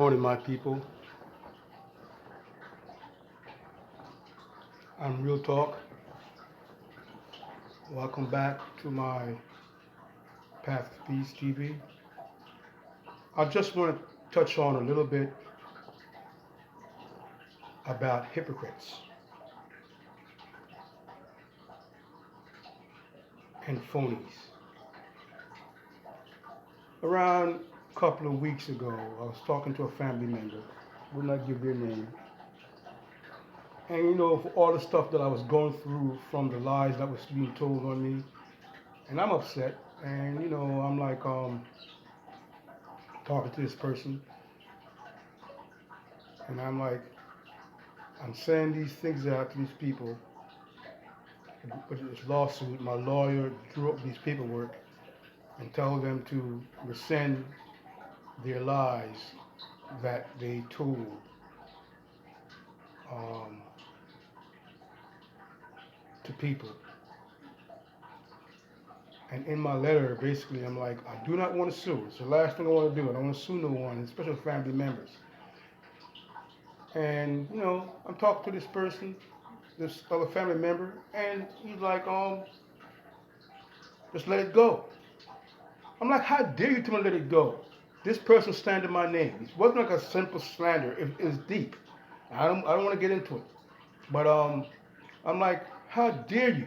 Morning, my people. I'm Real Talk. Welcome back to my Path of Peace TV. I just want to touch on a little bit about hypocrites and phonies. Around a couple of weeks ago, I was talking to a family member, would not give their name. And for all the stuff that I was going through from the lies that was being told on me, and I'm upset. And I'm like talking to this person, and I'm saying these things out to these people. With this lawsuit, my lawyer drew up these paperwork and told them to rescind their lies that they told um, to people. And in my letter, basically, I'm like, I do not want to sue. It's the last thing I want to do. I don't want to sue no one, especially family members. And I'm talking to this person, this other family member, and he's like, just let it go. I'm like, how dare you tell me to let it go? This person slandered my name. It wasn't like a simple slander. It's deep. I don't want to get into it. But I'm like, how dare you?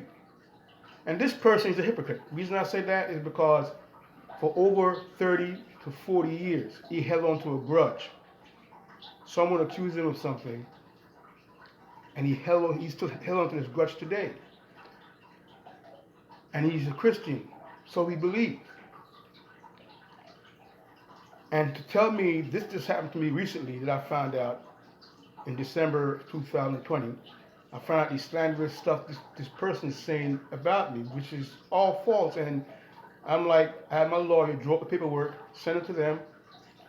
And this person is a hypocrite. The reason I say that is because for over 30 to 40 years, he held on to a grudge. Someone accused him of something, and he still held on to this grudge today. And he's a Christian, so he believes. And to tell me, this just happened to me recently that I found out in December 2020. I found out these slanderous stuff this person is saying about me, which is all false. And I'm like, I had my lawyer draw up the paperwork, send it to them,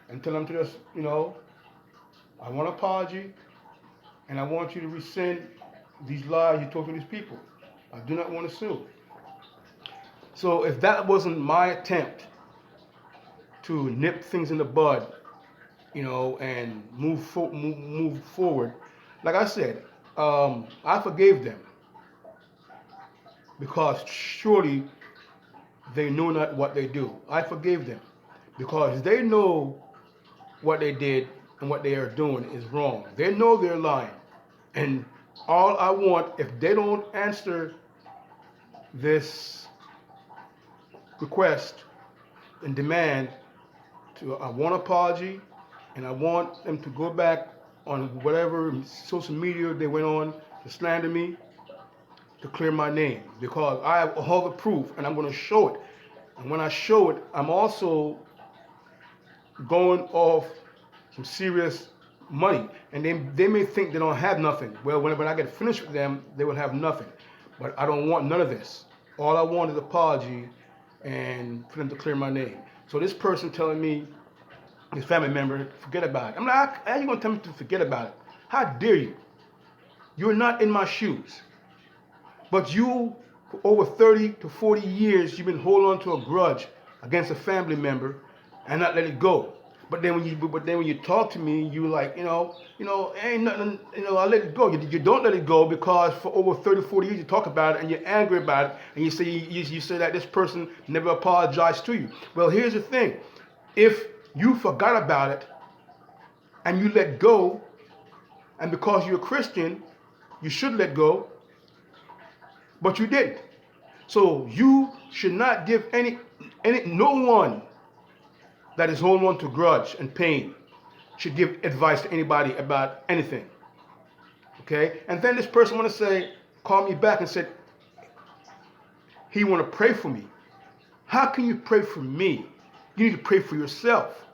and tell them to just, I want an apology, and I want you to rescind these lies you told to these people. I do not want to sue. So if that wasn't my attempt to nip things in the bud, and move forward, like I said, I forgave them because surely they know not what they do. I forgave them because they know what they did and what they are doing is wrong. They know they're lying. And all I want, if they don't answer this request and demand, I want an apology, and I want them to go back on whatever social media they went on to slander me, to clear my name, because I have all the proof and I'm going to show it. And when I show it, I'm also going off some serious money. And they may think they don't have nothing. Well, when I get finished with them, they will have nothing. But I don't want none of this. All I want is apology and for them to clear my name. So this person telling me, his family member, forget about it. I'm like, how are you going to tell me to forget about it? How dare you? You're not in my shoes. But you, for over 30 to 40 years, you've been holding on to a grudge against a family member and not let it go. But then when you talk to me, you like, ain't nothing, I let it go. You don't let it go because for over 30, 40 years you talk about it and you're angry about it and you say that this person never apologized to you. Well, here's the thing. If you forgot about it and you let go, and because you're a Christian, you should let go, but you didn't. So you should not give no one that is holding on to grudge and pain should give advice to anybody about anything. Okay? And then this person want to say, call me back and said, he want to pray for me. How can you pray for me? You need to pray for yourself.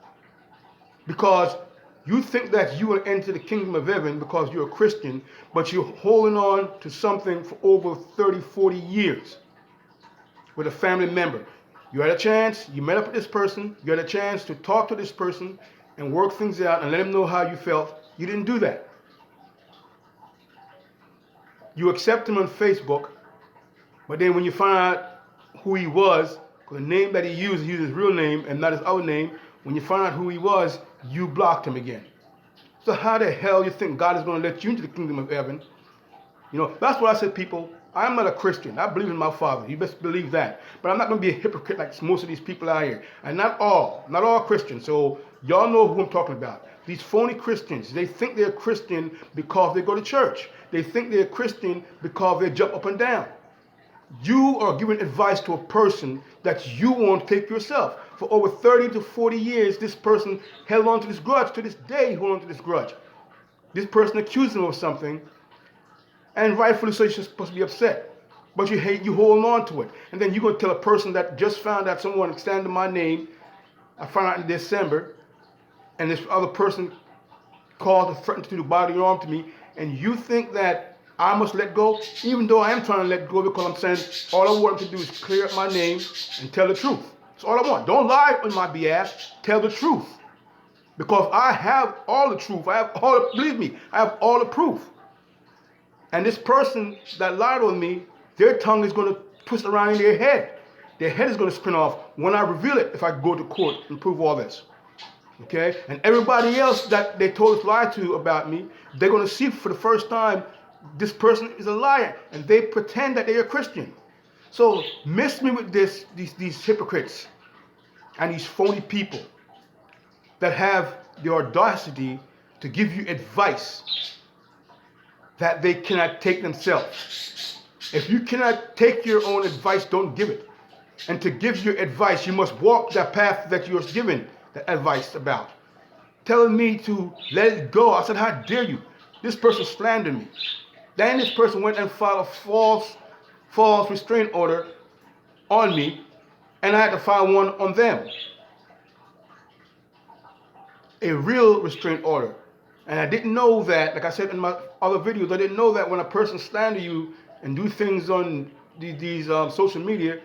Because you think that you will enter the kingdom of heaven because you're a Christian, but you're holding on to something for over 30, 40 years with a family member. You had a chance, you met up with this person, you had a chance to talk to this person and work things out and let him know how you felt. You didn't do that. You accept him on Facebook, but then when you find out who he was, the name that he used his real name and not his other name, When you found out who he was, you blocked him again. So how the hell you think God is going to let you into the kingdom of heaven? You know, that's what I said, people. I'm not a Christian. I believe in my Father. You best believe that. But I'm not going to be a hypocrite like most of these people out here. And not all Christians. So y'all know who I'm talking about. These phony Christians, they think they're Christian because they go to church. They think they're Christian because they jump up and down. You are giving advice to a person that you won't take yourself. For over 30 to 40 years, this person held on to this grudge. To this day, he holds on to this grudge. This person accused him of something, and rightfully so, you're supposed to be upset. But you hold on to it. And then you're going to tell a person that just found out someone standing my name, I found out in December, and this other person called and threatened to do the body arm to me, and you think that I must let go, even though I am trying to let go, because I'm saying all I want him to do is clear up my name and tell the truth. That's all I want. Don't lie on my behalf. Tell the truth. Because I have all the truth. Believe me, I have all the proof. And this person that lied on me, their tongue is going to twist around in their head. Their head is going to spin off when I reveal it, if I go to court and prove all this. Okay? And everybody else that they told us lie to about me, they're going to see for the first time this person is a liar, and they pretend that they are Christian. So miss me with these hypocrites and these phony people that have the audacity to give you advice that they cannot take themselves. If you cannot take your own advice, don't give it. And to give your advice, you must walk that path that you're given the advice about. Telling me to let it go. I said, how dare you? This person slandered me. Then this person went and filed a false restraining order on me, and I had to file one on them. A real restraining order. And I didn't know that, like I said in my other videos, I didn't know that when a person slander you and do things on these social media,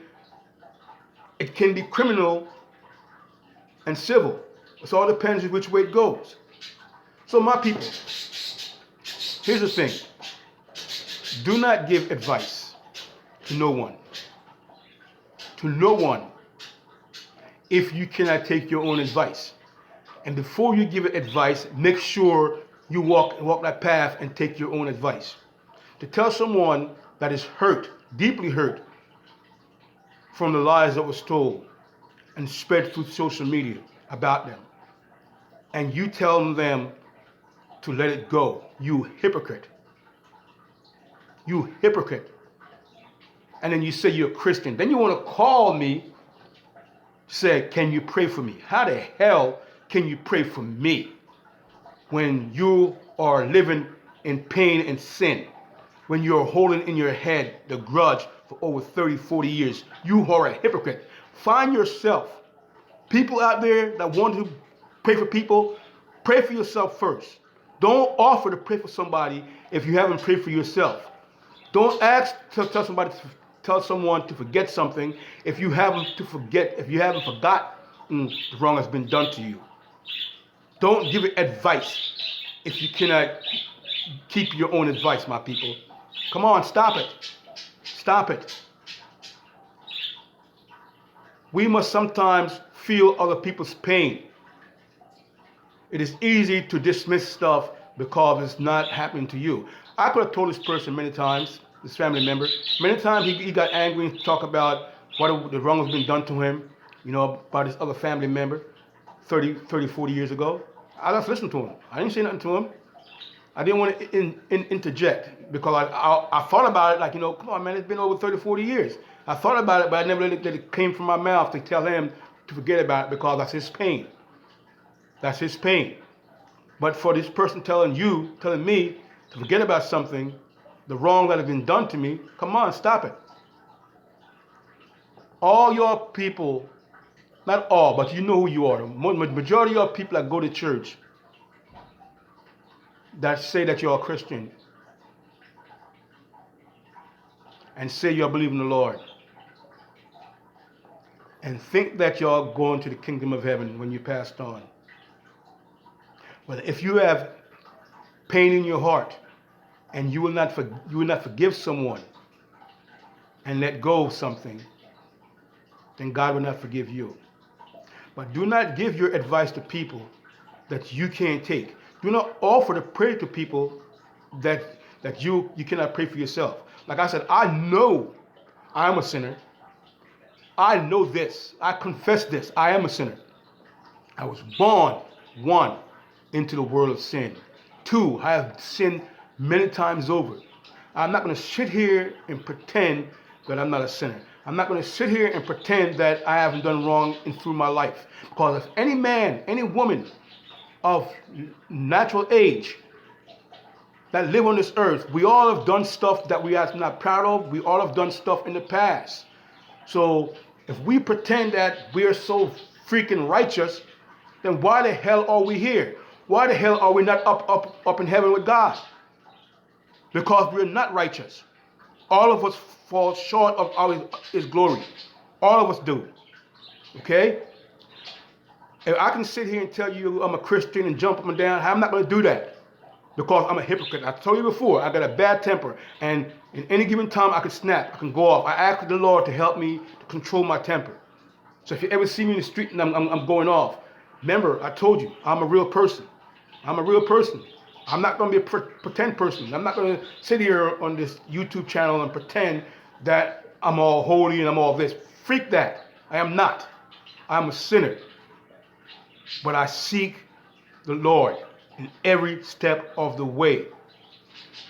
it can be criminal and civil. It all depends on which way it goes. So my people, here's the thing. Do not give advice to no one. To no one, if you cannot take your own advice. And before you give advice, make sure you walk that path and take your own advice. To tell someone that is hurt, deeply hurt, from the lies that was told and spread through social media about them, and you tell them to let it go, you hypocrite. You hypocrite. And then you say you're a Christian. Then you want to call me, say, can you pray for me? How the hell can you pray for me when you are living in pain and sin? When you're holding in your head the grudge for over 30, 40 years? You are a hypocrite. Find yourself. People out there that want to pray for people, pray for yourself first. Don't offer to pray for somebody if you haven't prayed for yourself. Don't ask to tell someone to forget something if you haven't forgotten the wrong has been done to you. Don't give it advice if you cannot keep your own advice, my people. Come on, stop it. Stop it. We must sometimes feel other people's pain. It is easy to dismiss stuff because it's not happening to you. I could have told this person many times, this family member, many times he got angry and talked about what the wrong has been done to him, about his other family member 30, 40 years ago. I just listened to him. I didn't say nothing to him. I didn't want to interject because I thought about it come on, man, it's been over 30, 40 years. I thought about it, but I never let it came from my mouth to tell him to forget about it because that's his pain. That's his pain. But for this person telling me to forget about something, the wrong that has been done to me, come on, stop it. All your people, not all, but you know who you are. The majority of your people that go to church that say that you're a Christian and say you believe in the Lord and think that you're going to the kingdom of heaven when you passed on. Well, if you have pain in your heart and you will not forgive someone and let go of something, then God will not forgive you. But do not give your advice to people that you can't take. Do not offer to pray to people that you cannot pray for yourself. Like I said, I know I'm a sinner. I know this. I confess this. I am a sinner. I was born, one, into the world of sin. Two, I have sinned many times over. I'm not going to sit here and pretend that I'm not a sinner. I'm not going to sit here and pretend that I haven't done wrong through my life. Because if any man, any woman of natural age that live on this earth, we all have done stuff that we are not proud of. We all have done stuff in the past. So if we pretend that we are so freaking righteous, then why the hell are we here? Why the hell are we not up in heaven with God? Because we're not righteous. All of us fall short of His glory. All of us do. Okay? If I can sit here and tell you I'm a Christian and jump up and down, I'm not going to do that. Because I'm a hypocrite. I told you before, I got a bad temper. And in any given time, I can snap. I can go off. I ask the Lord to help me to control my temper. So if you ever see me in the street and I'm going off, remember, I told you, I'm a real person. I'm a real person. I'm not going to be a pretend person. I'm not going to sit here on this YouTube channel and pretend that I'm all holy and I'm all this. Freak that. I am not. I'm a sinner. But I seek the Lord in every step of the way.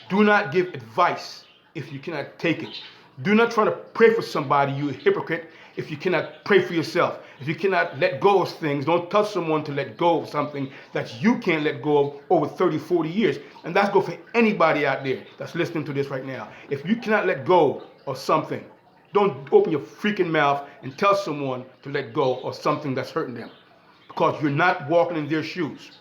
Do not give advice if you cannot take it. Do not try to pray for somebody, you hypocrite, if you cannot pray for yourself. If you cannot let go of things, don't tell someone to let go of something that you can't let go of over 30, 40 years. And that's go for anybody out there that's listening to this right now. If you cannot let go of something, don't open your freaking mouth and tell someone to let go of something that's hurting them. Because you're not walking in their shoes.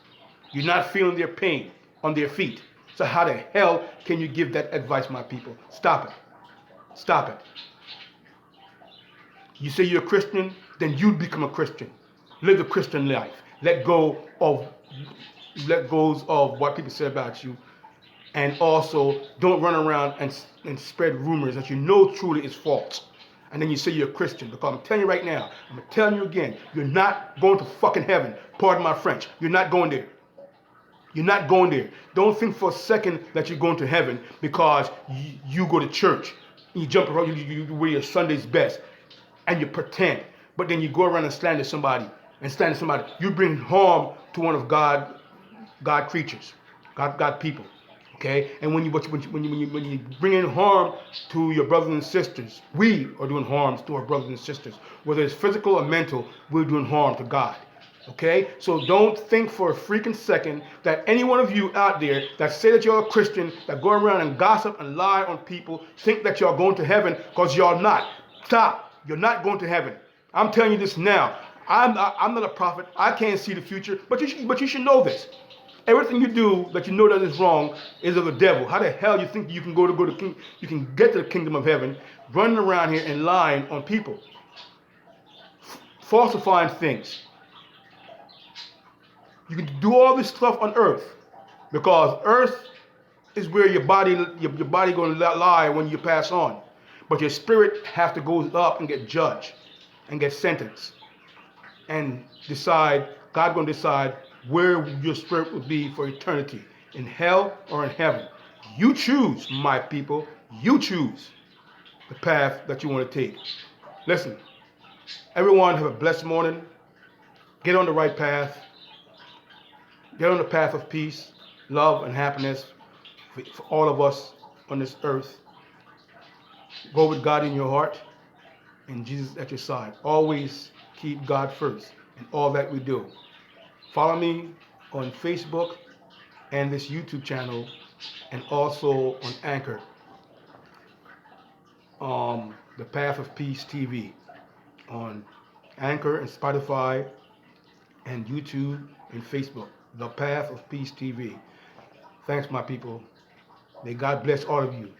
You're not feeling their pain on their feet. So how the hell can you give that advice, my people? Stop it. Stop it. You say you're a Christian, then you become a Christian. Live the Christian life. Let go of what people say about you. And also, don't run around and spread rumors that you know truly is false. And then you say you're a Christian. Because I'm telling you right now, I'm telling you again, you're not going to fucking heaven. Pardon my French. You're not going there. You're not going there. Don't think for a second that you're going to heaven because you go to church. You jump around, you wear your Sunday's best, and you pretend. But then you go around and slander somebody. You bring harm to one of God creatures, God people. Okay? And when you bring in harm to your brothers and sisters, we are doing harms to our brothers and sisters. Whether it's physical or mental, we're doing harm to God. Okay? So don't think for a freaking second that any one of you out there that say that you're a Christian, that go around and gossip and lie on people, think that you're going to heaven because you're not. Stop. You're not going to heaven. I'm telling you this now. I'm not a prophet. I can't see the future, but you should know this. Everything you do that you know that is wrong is of the devil. How the hell you think you can you can get to the kingdom of heaven running around here and lying on people, falsifying things? You can do all this stuff on earth because earth is where your body going to lie when you pass on. But your spirit has to go up and get judged and get sentenced and decide. God going to decide where your spirit will be for eternity, in hell or in heaven. You choose, my people. You choose the path that you want to take. Listen, everyone have a blessed morning. Get on the right path. Get on the path of peace, love, and happiness for all of us on this earth. Go with God in your heart and Jesus at your side. Always keep God first in all that we do. Follow me on Facebook and this YouTube channel and also on Anchor, The Path of Peace TV, on Anchor and Spotify and YouTube and Facebook. The Path of Peace TV. Thanks, my people. May God bless all of you.